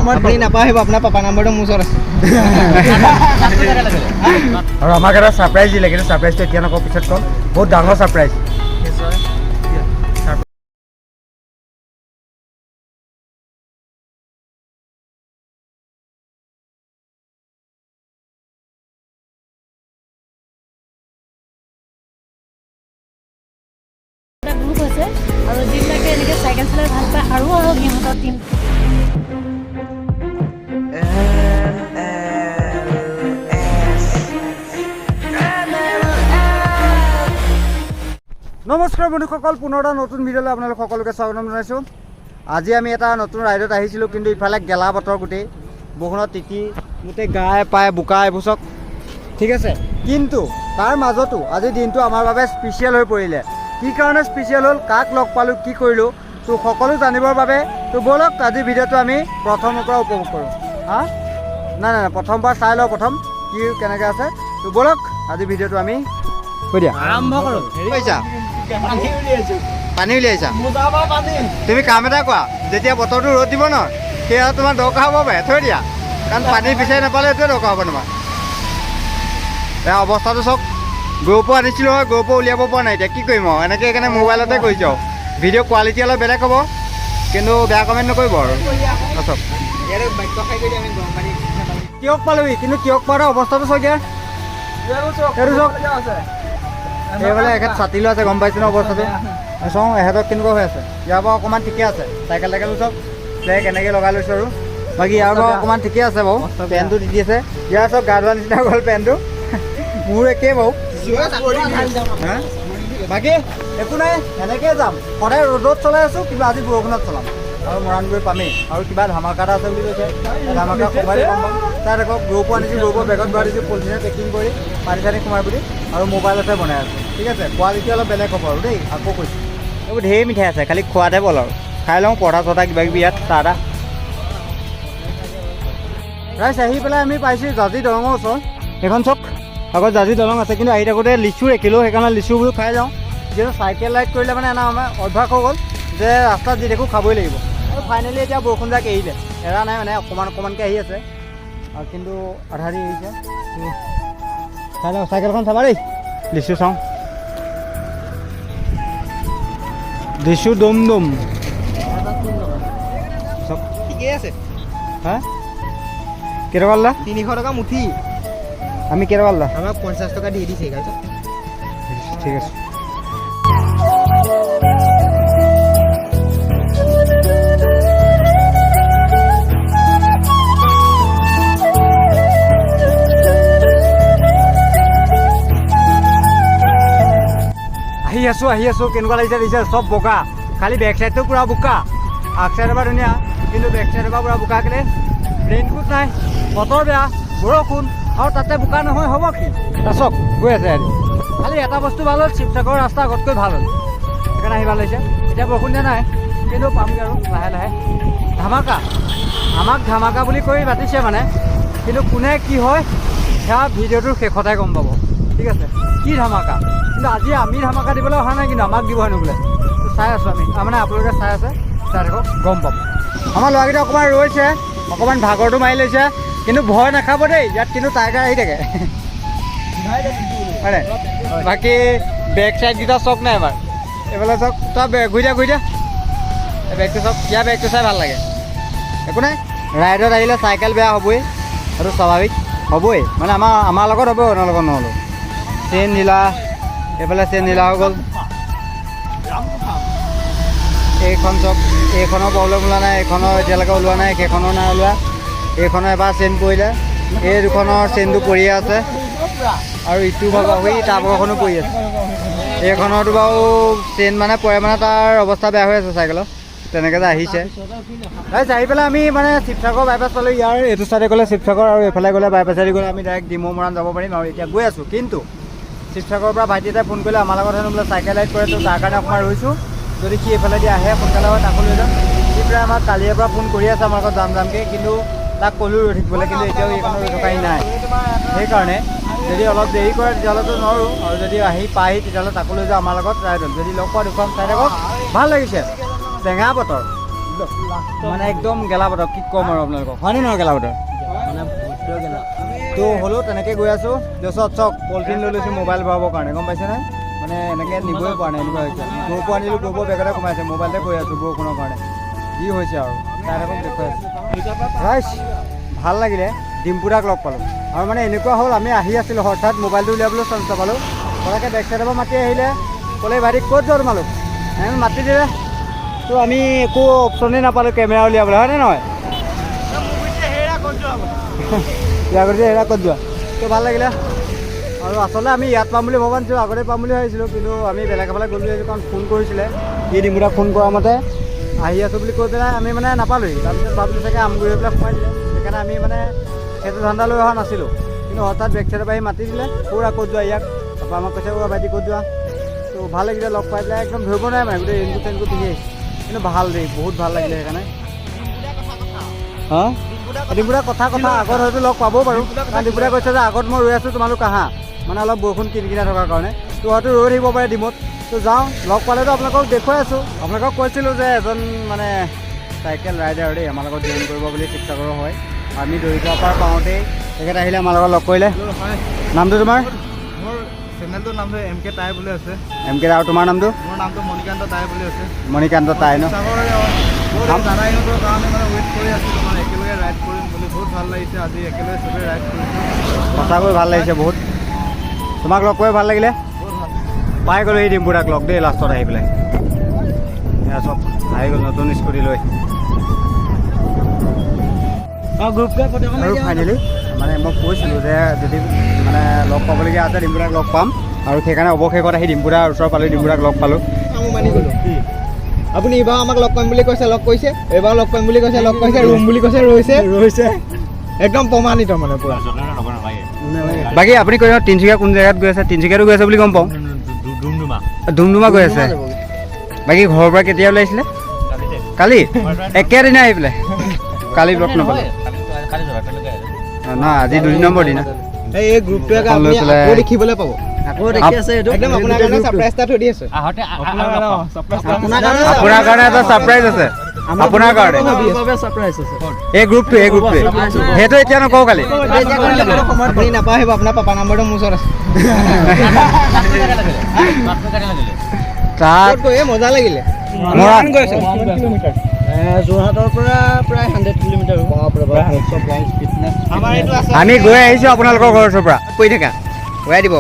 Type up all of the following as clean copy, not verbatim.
আপুনি নাপাহৰিব আপোনাৰ পাপা নম্বৰটো মোৰ ওচৰত আছে আৰু আমাক এটা ছাৰপ্ৰাইজ দিলে কিন্তু ছাৰপ্ৰাইজটো এতিয়া নকওঁ পিছত ক'ম বহুত ডাঙৰ ছাৰপ্ৰাইজ গ্ৰুপ আছে আৰু যিবিলাকে এনেকৈ চাইকেল চলাই ভাল পায় আৰু সিহঁতৰ টিম নমস্কাৰ বন্ধুসকল পুনৰ এটা নতুন ভিডিঅ'লৈ আপোনালোক সকলোকে স্বাগতম জনাইছোঁ আজি আমি এটা নতুন ৰাইডত আহিছিলোঁ কিন্তু ইফালে গেলা বতৰ গোটেই বৰষুণত তিতি গোটেই গায়ে পায়ে বোকা এইবোৰচক ঠিক আছে কিন্তু তাৰ মাজতো আজি দিনটো আমাৰ বাবে স্পেচিয়েল হৈ পৰিলে কি কাৰণে স্পেচিয়েল হ'ল কাক লগ পালোঁ কি কৰিলোঁ তো সকলো জানিবৰ বাবে তো ব'লক আজি ভিডিঅ'টো আমি প্ৰথমৰ পৰা উপভোগ কৰোঁ হা নাই প্ৰথমবাৰ চাই লওঁ প্ৰথম কি কেনেকৈ আছে তো ব'লক আজি ভিডিঅ'টো আমি কৈ দিয়া আৰম্ভ কৰোঁ হেৰি কৈছা পানী উলিয়াইছা তুমি কাম এটা কোৱা যেতিয়া বতৰটো ৰ'দ দিব ন সেয়া তোমাৰ দৰকাৰ হ'ব পাৰে থৈ দিয়া কাৰণ পানী বিচাৰি নাপালে এইটোৱে দৰকাৰ হ'ব তোমাৰ এই অৱস্থাটো চাওক গৰুপো আনিছিলোঁ হয় গৰুপো উলিয়াব পৰা নাই এতিয়া কি কৰিম আৰু এনেকৈ সেইকাৰণে মোবাইলতে কৰিছোঁ আৰু ভিডিঅ' কোৱালিটি অলপ বেলেগ হ'ব কিন্তু বেয়া কমেণ্ট নকৰিব আৰু চাওক কিয়ক পালোহি কিন্তু কিয়ক পোৱাৰ অৱস্থাটো চাওক দিয়া সেইটো চাওক এইফালে এখেত ছাতি লৈ আছে গম পাইছোঁ ন অৱস্থাটো চাওঁ এহেঁতক কেনেকুৱা হৈ আছে ইয়াৰ পৰা অকণমান ঠিকে আছে চাইকেল চাওক ফ্লেগ এনেকৈ লগাই লৈছোঁ আৰু বাকী ইয়াৰ পৰা অকণমান ঠিকে আছে বাৰু পেণ্টটো দি আছে ইয়াৰ চাওক গা ধোৱা নিচিনা গ'ল পেণ্টটো মোৰ একেই বাৰু বাকী একো নাই এনেকৈ যাম সদায় ৰ'দত চলাই আছোঁ কিন্তু আজি বৰষুণত চলাম আৰু মৰাণ গৈ পামেই আৰু কিবা ধামাকা এটা আছে বুলি কৈছে ধামাকা সোমাই গম পাম তাত আকৌ গৰুপো আনিছোঁ গৰুপো বেগত ভৰাই দিছোঁ পলিথিনে পেকিং কৰি পানী চানী সোমাই বুলি আৰু মোবাইলতে বনাই আছোঁ ঠিক আছে কোৱালিটি অলপ বেলেগ হ'ব আৰু দেই আকৌ কৈছোঁ এইবোৰ ঢেৰ মিঠাই আছে খালি খোৱাতে বল আৰু খাই লওঁ পৰঠা চৰঠা কিবা কিবি ইয়াত চাহ ৰাইজ আহি পেলাই আমি পাইছোঁ জাজি দলঙৰ ওচৰত এইখন চক আগত জাজি দলং আছে কিন্তু আহি থাকোঁতে লিচু একিলো সেইকাৰণে লিচুবোৰ খাই যাওঁ যিহেতু চাইকেল ৰাইড কৰিলে মানে আমাৰ অভ্যাস হৈ গ'ল যে ৰাস্তাত যি দেখোঁ খাবই লাগিব আৰু ফাইনেলি এতিয়া বৰষুণ যাক এৰিলে এৰা নাই মানে অকণমানকৈ আহি আছে আৰু কিন্তু আধা দি এৰিছে চাই লওঁ চাইকেলখন চাবা দেই লিচু চাওঁ লিচু দম দম চব ঠিকেই আছে হা কেইটকা ল'লা 300 টকা মুঠি আমি কেইটকা ল'লা আমাক 50 টকা দি দিছে গাইছ ঠিক আছে আহি আছোঁ কেনেকুৱা লাগিছে দিছে চব বোকা খালি বেক চাইডটো পূৰা বোকা আগ চাইডৰ পৰা ধুনীয়া কিন্তু বেক চাইডৰ পৰা পূৰা বোকা কেলে ৰেইনকোট নাই বতৰ বেয়া বৰষুণ আৰু তাতে বোকা নহয় হ'ব কি চাওক গৈ আছে আজি খালি এটা বস্তু ভাল হ'ল শিৱসাগৰৰ ৰাস্তা আগতকৈ ভাল হ'ল সেইকাৰণে আহি ভাল লাগিছে এতিয়া বৰষুণ দিয়া নাই কিন্তু পামগৈ আৰু লাহে লাহে ধামাকা আমাক ধামাকা বুলি কৈ মাতিছে মানে কিন্তু কোনে কি হয় সেয়া ভিডিঅ'টোৰ শেষতে গম পাব ঠিক আছে কি ধামাকা কিন্তু আজি আমি ধামাকা দিবলৈ অহা নাই কিন্তু আমাক দিব হেনো বোলে চাই আছোঁ আমি মানে আপোনালোকে চাই আছে চাই থাকক গম পাব আমাৰ ল'ৰাকেইটা অকণমান ৰৈছে অকণমান ভাগৰটো মাৰি লৈছে কিন্তু ভয় নাখাব দেই ইয়াত কিন্তু টাইগাৰ আহি থাকে হয় বাকী বেক চাইডকেইটা চক নাই এবাৰ এইফালে চক তই ঘূৰি দিয়া এই বেগটো চক ইয়াৰ বেগটো চাই ভাল লাগে একো নাই ৰাইডত আহিলে চাইকেল বেয়া হ'বই সেইটো স্বাভাৱিক হ'বই মানে আমাৰ লগত হ'ব আপোনাৰ লগত নহ'লেও চেইন নীলা এইফালে চেইন নীলা হৈ গ'ল এইখন চক এইখনৰ প্ৰব্লেম ওলোৱা নাই এইখনৰ এতিয়ালৈকে ওলোৱা নাই সেইখনৰ নাই ওলোৱা এইখনৰ এবাৰ চেইন পৰিলে এই দুখনৰ চেইনটো পৰিয়ে আছে আৰু ইটো ভাগৰ হৈ তাৰ ভাগৰখনো পৰি আছে এইখনৰতো বাৰু চেইন মানে পৰে মানে তাৰ অৱস্থা বেয়া হৈ আছে চাইকেলত তেনেকৈ যে আহিছে আহি পেলাই আমি মানে শিৱসাগৰ বাইপাছ পালোঁ ইয়াৰ এইটো চাইডে গ'লে শিৱসাগৰ আৰু এইফালে গ'লে বাইপাছেদি গ'লে আমি ডাইৰেক্ট ডিমৌ মৰাণ যাব পাৰিম আৰু এতিয়া গৈ আছোঁ কিন্তু শিৱসাগৰৰ পৰা ভাইটি এটাই ফোন কৰিলে আমাৰ লগত হেনো বোলে চাইকেল ৰাইড কৰে তো তাৰ কাৰণে অকণমান ৰৈছোঁ যদি সি এইফালেদি আহে সোনকালে হয় তাকো লৈ যাম সি প্ৰায় আমাক কালিৰে পৰা ফোন কৰি আছে আমাৰ লগত যামকৈ কিন্তু তাক ক'লোঁ ৰৈ থাকিবলৈ কিন্তু এতিয়াও এইখনৰ ৰৈ থকাহি নাই সেইকাৰণে যদি অলপ দেৰি কৰে তেতিয়াহ'লেতো নোৱাৰোঁ আৰু যদি আহি পাহি তেতিয়াহ'লে তাকো লৈ যাওঁ আমাৰ লগত ৰাইডত যদি লগ পোৱা দেখুৱাম চাই থাকক ভাল লাগিছে টেঙা বতৰ মানে একদম গেলা বতৰ কি ক'ম আৰু আপোনালোকক হয়নে নহয় গেলা বতৰ তো হ'লেও তেনেকৈ গৈ আছোঁ তাৰপিছত চক পলিথিন লৈ লৈছোঁ মোবাইল ভৰাবৰ কাৰণে গম পাইছেনে মানে এনেকৈ নিবই পৰা নাই এনেকুৱা হৈছে গৰুটো আনিলোঁ গৰুবোৰ বেগতে সোমাইছে মোবাইলতে গৈ আছোঁ বৰষুণৰ কাৰণে কি হৈছে আৰু তাই আকৌ দেখুৱাই আছোঁ ৰাইজ ভাল লাগিলে ডিম্পুদাক লগ পালোঁ আৰু মানে এনেকুৱা হ'ল আমি আহি আছিলোঁ হঠাৎ মোবাইলটো উলিয়াবলৈ চান্স নাপালোঁ পৰাকৈ বেক চাইডৰ পৰা মাতি আহিলে ক'লে ভাইটি ক'ত যোৱা তোমালোক এনেকৈ মাতি দিলে তো আমি একো অপশ্যনেই নাপালোঁ কেমেৰা উলিয়াবলৈ হয়নে নহয় ইয়াৰ আগতে হেৰা ক'ত যোৱা তো ভাল লাগিলে আৰু আচলতে আমি ইয়াত পাম বুলি ভবা নাছিলোঁ আগতে পাম বুলি ভাবিছিলোঁ কিন্তু আমি বেলেগ এফালে গ'লোঁ কাৰণ ফোন কৰিছিলে ই ডিম্পুদাক ফোন কৰা মতে আহি আছোঁ বুলি কৈ পেলাই আমি মানে নাপালোঁহি তাৰপিছত ভাবিলোঁ চাগে আমগুৰি হৈ পেলাই সোমাই দিলে সেইকাৰণে আমি মানে সেইটো ধান্দা লৈ অহা নাছিলোঁ কিন্তু হঠাৎ বেক চাইডৰ পৰা আহি মাতি দিলে পুৰা ক'ত যোৱা ইয়াক তাৰপৰা আমাক কৈছে ভাইটি ক'ত যোৱা তো ভাল লাগিলে লগ পাই পেলাই একদম ধৰিব নোৱাৰে মানে গোটেই ৰেইনকোট চেইনকোট পিন্ধি কিন্তু ভাল দেই বহুত ভাল লাগিলে সেইকাৰণে হা ডিম্পুদাৰ কথা আগত হয়তো লগ পাবও পাৰোঁ কাৰণ ডিম্পুদাই কৈছে যে আগত মই ৰৈ আছোঁ তোমালোক আহা মানে অলপ বৰষুণ কিনকিনাই থকাৰ কাৰণে তো হয়তো ৰৈ থাকিব পাৰে ডিমত তো যাওঁ লগ পালেতো আপোনালোকক দেখুৱাই আছোঁ আপোনালোকক কৈছিলোঁ যে এজন মানে চাইকেল ৰাইডাৰ দেই আমাৰ লগত জইন কৰিব বুলি শিৱসাগৰৰ হয় আমি দৰিদ্ৰৰ পৰা পাওঁতেই তেখেত আহিলে আমাৰ লগত লগ কৰিলে নামটো তোমাৰ মোৰ চেনেলটোৰ নামটো MK টাই বুলি আছে MK আৰু তোমাৰ নামটো মোৰ নামটো মণিকান্ত টাই বুলি আছে মণিকান্ত টাই ন দাদাইহঁতৰ কাৰণে মানে ৱেইট কৰি আছিলোঁ মানে একেলগে ৰাইড কৰিম বুলি বহুত ভাল লাগিছে আজি একেলগে চবেই ৰাইড কৰিছোঁ সঁচাকৈ ভাল লাগিছে বহুত তোমাক লগ কৰি ভাল লাগিলে পাই গ'লোঁ এই ডিম্পুদাক লগ দেই লাষ্টত আহি পেলাই এয়া চব আহি গ'ল নতুন স্কুটি লৈ আৰু ফাইনেলি মানে মই কৈছিলোঁ যে যদি মানে লগ পাবলগীয়া আছে ডিম্পুদাক লগ পাম আৰু সেইকাৰণে অৱশেষত আহি ডিম্পুদাৰ ওচৰ পালোঁ ডিম্পুদাক লগ পালোঁ মই মানি গ'লোঁ আপুনি এইবাৰ আমাক লগ কৰিম বুলি কৈছে লগ কৰিছে এইবাৰ লগ কৰিম বুলি কৈছে লগ কৰিছে ৰুম বুলি কৈছে ৰৈছে একদম প্ৰমাণিত মানে পুৰা বাকী আপুনি কৈ তিনিচুকীয়া কোন জেগাত গৈ আছে তিনিচুকীয়াতো গৈ আছে বুলি গম পাওঁ ডুমডুমা গৈ আছে বাকী ঘৰৰ পৰা কেতিয়া ওলাইছিলে কালি একেদিনাই আহি পেলাই কালি লগ নাপালোঁ নহয় আজি 2 নম্বৰ দিনা এই গ্ৰুপটোৱে দেখিবলৈ পাব আপোনাৰ কাৰণে এটা ছাৰপ্ৰাইজ আছে আপোনাৰ কাৰণে এই গ্ৰুপটোৱে সেইটো এতিয়া নকওঁ কালি আপুনি নাপাহিব আপোনাৰ পাপা নম্বৰটো মোৰ ওচৰত আছে তাত মজা লাগিলে যোৰহাটৰ পৰা প্ৰায় 100 কিলোমিটাৰ আমি গৈ আহিছোঁ আপোনালোকৰ ঘৰৰ ওচৰৰ পৰা কৈ থাকা ঘূৰাই দিব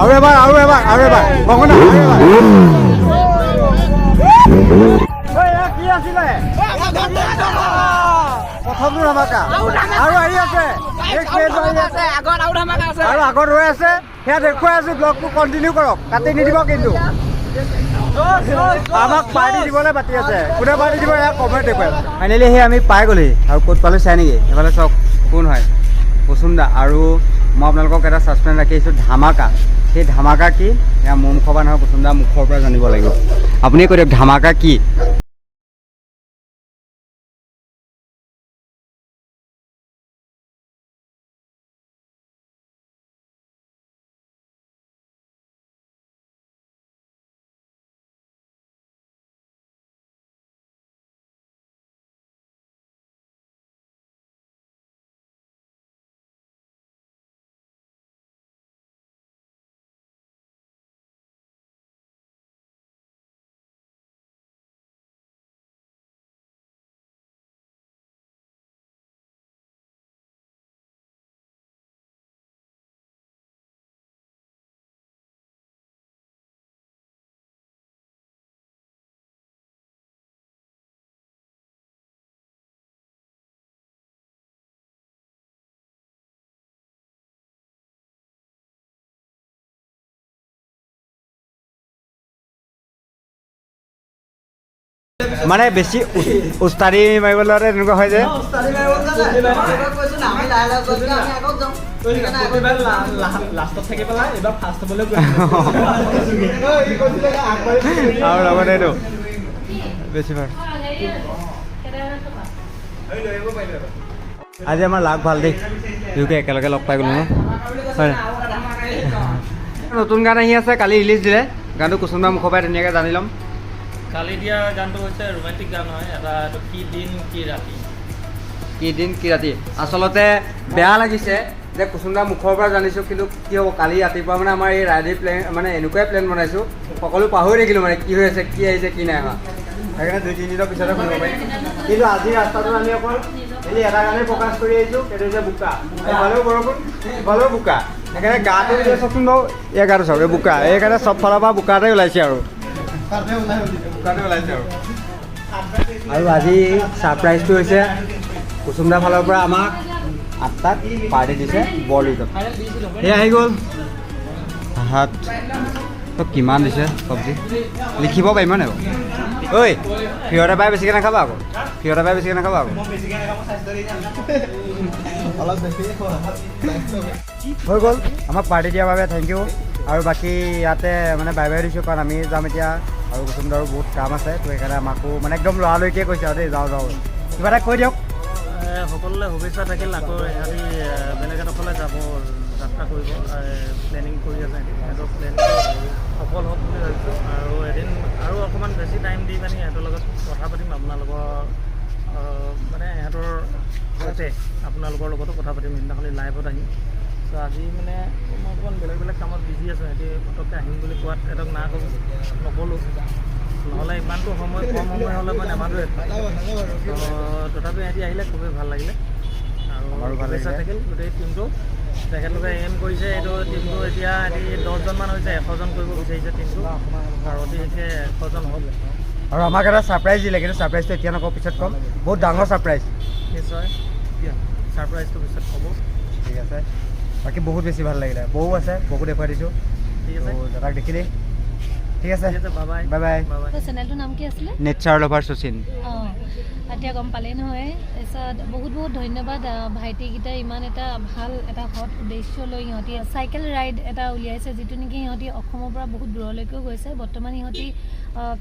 আৰু এবাৰ ভগৱান কি আছিলে প্ৰথমটো ধামাকা আৰু আহি আছে আৰু আগত ৰৈ আছে সেয়া দেখুৱাই আছোঁ ব্লগটো কণ্টিনিউ কৰক কাটি নিদিব কিন্তু আমাক পাৰ্টি দিবলৈ মাতি আছে কোনে পাৰ্টি দিব এয়া কমেণ্ট দেখুৱাই ফাইনেলি সেই আমি পাই গ'লি আৰু ক'ত পালোঁ চাই নেকি সেইফালে চাওক কোন হয় পচুন্দা আৰু মই আপোনালোকক এটা ছাছপেঞ্চ ৰাখি আহিছোঁ ধামাকা সেই ধামাকা কি এয়া মোৰ মুখৰ পৰা নহয় পচুন্দা মুখৰ পৰা জানিব লাগিব আপুনি কৈ দিয়ক ধামাকা কি মানে বেছি উস্তাদি মাৰিবলৈ তেনেকুৱা হয় যে আৰু লগতে এইটো বেছি ভাল আজি আমাৰ লাভ ভাল দেই, দুয়োকে একেলগে লগ পাই গ'লো ন, হয়। নতুন গান আহি আছে, কালি ৰিলিজ দিলে গানটো কুসুমদাৰ মুখৰ পৰাই ধুনীয়াকৈ জানি ল'ম। কালি দিয়া গানটো হৈছে ৰোমান্টিক গান হয়, এটা এইটো কি দিন কি ৰাতি। কি দিন কি ৰাতি। আচলতে বেয়া লাগিছে যে কুসুমদাৰ মুখৰ পৰা জানিছোঁ, কিন্তু কি হ'ব কালি ৰাতিপুৱা মানে আমাৰ এই ৰাইডি প্লেন মানে এনেকুৱাই প্লেন বনাইছোঁ, সকলো পাহৰি থাকিলোঁ মানে কি হৈ আছে, কি আহিছে, কি নাই হোৱা। সেইকাৰণে 2-3 দিনৰ পিছতে শুনিব পাৰিম। কিন্তু আজি ৰাস্তাটোত আমি অকল এনেই এটা গানেই ফ'কাছ কৰি আহিছোঁ, সেইটো হৈছে বোকা। ইফালেও বৰষুণ, ইফালেও বোকা। সেইকাৰণে গাটো দিলে চাওকচোন বাৰু, এই গাটো চাওক, এই বোকা। সেইকাৰণে চব ফালৰ পৰা বোকাতে ওলাইছে আৰু বোকাতে ওলাইছে আৰু আজি ছাৰপ্ৰাইজটো হৈছে কুসুমদাৰ ফালৰ পৰা আমাক 8টাত পাৰ্টি দিছে বৰলিজত। এই আহি গ'ল ভাত, তই কিমান দিছে চব্জি লিখিব পাৰিম নে? ঐ সিহঁতে পাই বেছিকৈ নাখাবা আকৌ, সিহঁতে পাই বেছিকৈ নাখাবা আকৌ। হৈ গ'ল আমাক পাৰ্টি দিয়াৰ বাবে থেংক ইউ। আৰু বাকী ইয়াতে মানে বাই বাই দিছোঁ, কাৰণ আমি যাম এতিয়া আৰু কুসুমদাৰো বহুত কাম আছে, তো সেইকাৰণে আমাকো মানে একদম লৰালৰিকৈ কৈছে আৰু দেই, যাওঁ কিবা এটা কৈ দিয়ক। সকলোলৈ শুভেচ্ছা থাকিল। আকৌ ইহঁতি বেলেগ এডোখৰলৈ যাব, যাত্ৰা কৰিব, প্লেনিং কৰি আছে। সিহঁতৰ প্লেনিংটো সফল হওক বুলি ভাবিছোঁ। আৰু এদিন আৰু অকণমান বেছি টাইম দি পিনি সিহঁতৰ লগত কথা পাতিম, আপোনালোকৰ মানে সিহঁতৰ সৈতে আপোনালোকৰ লগতো কথা পাতিম। সেইদিনাখনি লাইভত আহিম। ত' আজি মানে মই অকণমান বেলেগ বেলেগ কামত বিজি আছোঁ। সিহঁতি পটককৈ আহিম বুলি কোৱাত সিহঁতক নক'লোঁ, নহ'লে ইমানটো সময় কম সময় হ'লে মই নামাতোৱে। তথাপি সিহঁতি আহিলে খুবেই ভাল লাগিলে আৰু শুভেচ্ছা থাকিল গোটেই টিমটো। তেখেতলোকে এম কৰিছে এইটো টিমটো এতিয়া সিহঁতি 10জনমান হৈছে, 100জন কৰিব বিচাৰিছে টিমটো, আৰু অতি বিশেষকৈ 100জন হ'ল। আৰু আমাক এটা ছাৰপ্ৰাইজ দিলে, কিন্তু ছাৰপ্ৰাইজটো এতিয়া নকওঁ, পিছত ক'ম। বহুত ডাঙৰ ছাৰপ্ৰাইজ। নিশ্চয় ছাৰপ্ৰাইজটো পিছত ক'ব। ঠিক আছে, বাকী বহুত বেছি ভাল লাগিলে। বৌ আছে, বৌকো দেখুৱাই দিছোঁ। ঠিক আছে, দাদাক দেখিলেই। ঠিক আছে, বাই বাই বাই। চেনেলটোৰ নাম কি আছিলে? Nature lover Sachin. অঁ, এতিয়া গম পালেই নহয়। তাৰপিছত বহুত বহুত ধন্যবাদ ভাইটিকেইটাই, ইমান এটা ভাল এটা হট উদ্দেশ্য লৈ সিহঁতি চাইকেল ৰাইড এটা উলিয়াইছে, যিটো নেকি সিহঁতি অসমৰ পৰা বহুত দূৰলৈকেও গৈছে। বৰ্তমান সিহঁতি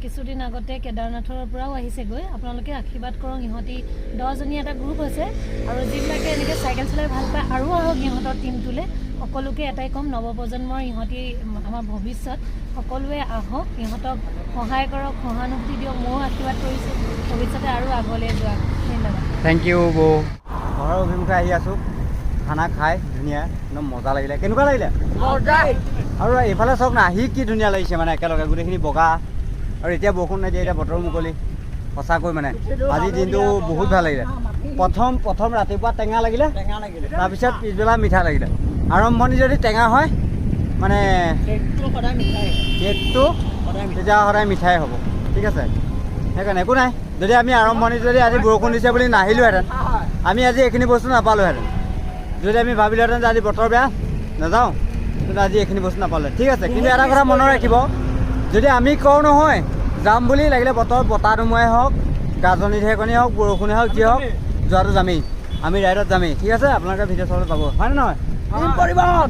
কিছুদিন আগতে কেদাৰনাথৰ পৰাও আহিছেগৈ। আপোনালোকে আশীৰ্বাদ কৰক, সিহঁতি 10জনীয়া এটা গ্ৰুপ হৈছে, আৰু যিবিলাকে এনেকৈ চাইকেল চলাই ভাল পায় আৰু আহক সিহঁতৰ টিমটোলৈ। সকলোকে এটাই ক'ম, নৱপ্ৰজন্মৰ ইহঁতি আমাৰ ভৱিষ্যত, সকলোৱে আহক, সিহঁতক সহায় কৰক, সহানুভূতি দিয়ক। ময়ো আশীৰ্বাদ কৰিছোঁ ভৱিষ্যতে আৰু আগলৈ যোৱা। ধন্যবাদ। থেংক ইউ বৌ। ঘৰৰ অভিমুখে আহি আছোঁ, খানা খাই ধুনীয়া, একদম মজা লাগিলে। কেনেকুৱা লাগিলে? আৰু এইফালে চাওক না, আহি কি ধুনীয়া লাগিছে মানে, একেলগে গোটেইখিনি বগা। আৰু এতিয়া বৰষুণ নাই দিয়া, এতিয়া বতৰ মুকলি। সঁচাকৈ মানে আজিৰ দিনটো বহুত ভাল লাগিলে। প্ৰথম ৰাতিপুৱা টেঙা লাগিলে, তাৰপিছত পিছবেলা মিঠা লাগিলে। আৰম্ভণি যদি টেঙা হয় মানে কেকটো তেতিয়া সদায় মিঠাই হ'ব। ঠিক আছে, সেইকাৰণে একো নাই। যদি আমি আৰম্ভণিত যদি আজি বৰষুণ দিছে বুলি নাহিলোহেঁতেন, আমি আজি এইখিনি বস্তু নাপালোঁহেঁতেন। যদি আমি ভাবিলোহেঁতেন যে আজি বতৰ বেয়া নাযাওঁ, কিন্তু আজি এইখিনি বস্তু নাপালোঁ। ঠিক আছে, কিন্তু এটা কথা মনত ৰাখিব, যদি আমি কওঁ নহয় যাম বুলি, লাগিলে বতৰ বতাহ ধুমুহাই হওক, গাজনি ঢেৰেকনি হওক, বৰষুণে হওক, যি হওক, যোৱাটো যামেই। আমি ৰাইডত যামেই। ঠিক আছে, আপোনালোকে ভিডিঅ' চাবলৈ পাব, হয়নে নহয়? পৰিবহণ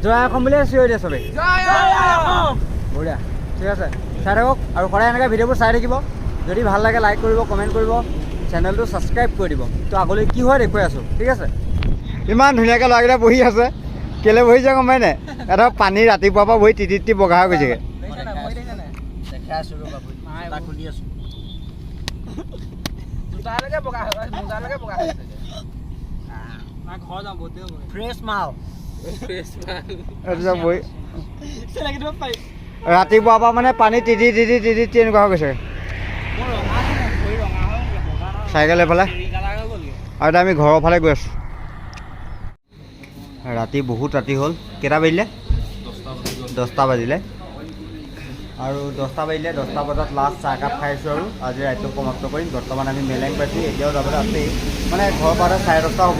জয় অসম বুলিয়ে চিঞৰি দিয়ে চবেই। বঢ়িয়া, ঠিক আছে, চাই থাকক। আৰু সদায় এনেকৈ ভিডিঅ'বোৰ চাই থাকিব। যদি ভাল লাগে লাইক কৰিব, কমেণ্ট কৰিব, চেনেলটো ছাবস্ক্ৰাইব কৰি দিব। তো আগলৈ কি হয় দেখুৱাই আছোঁ। ঠিক আছে, ইমান ধুনীয়াকৈ ল'ৰাকেইটা বহি আছে। কেলৈ বহিছে গম পাই নাই? এটা পানী ৰাতিপুৱাৰ পৰা বহি তিতি বগা হৈ গৈছেগৈ। ৰাতিপুৱাৰ পৰা মানে পানী তিতি এনেকুৱা হৈ গৈছে চাইকেল এইফালে। আৰু এতিয়া আমি ঘৰৰ ফালে গৈ আছোঁ। ৰাতি বহুত ৰাতি হ'ল। কেইটা বাজিলে? 10টা বাজিলে। আৰু 10টা বাজিলে, 10টা বজাত লাষ্ট চাহকাপ খাইছোঁ আৰু আজি ৰাইডটো সমাপ্ত কৰিম। বৰ্তমান আমি মেলেং পাইছোঁ, এতিয়াও যাবলৈ আছেই, মানে ঘৰৰ পৰা 10:30 হ'ব,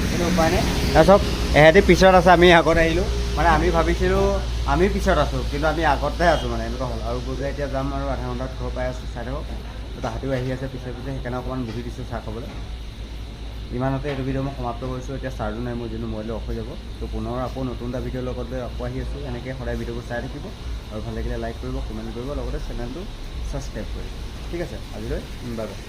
কিন্তু উপায় নাই। তাৰপিছত এহেঁতি পিছত আছে, আমি আগত আহিলোঁ। মানে আমি ভাবিছিলোঁ আমি পিছত আছোঁ, কিন্তু আমি আগতে আছোঁ, মানে এনেকুৱা হ'ল। আৰু গৈ এতিয়া যাম আৰু আধা ঘণ্টাত ঘৰ পাই আছোঁ। চাই থাকক, তাহাঁতিও আহি আছে পিছে সেইকাৰণে অকণমান বহি দিছোঁ চাহ খাবলৈ। ইমানতে এইটো ভিডিঅ' মই সমাপ্ত কৰিছোঁ। এতিয়া চাৰ্জো নাই মোৰ, যিটো মোবাইলটো অফ হৈ যাব। তো পুনৰ আকৌ নতুন এটা ভিডিঅ'ৰ লগত আকৌ আহি আছোঁ। এনেকৈ সদায় ভিডিঅ'বোৰ চাই থাকিব, আৰু ভাল লাগিলে লাইক কৰিব, কমেণ্ট কৰিব, লগতে চেনেলটো ছাবস্ক্ৰাইব কৰিব। ঠিক আছে, আজিলৈ বাই বাই।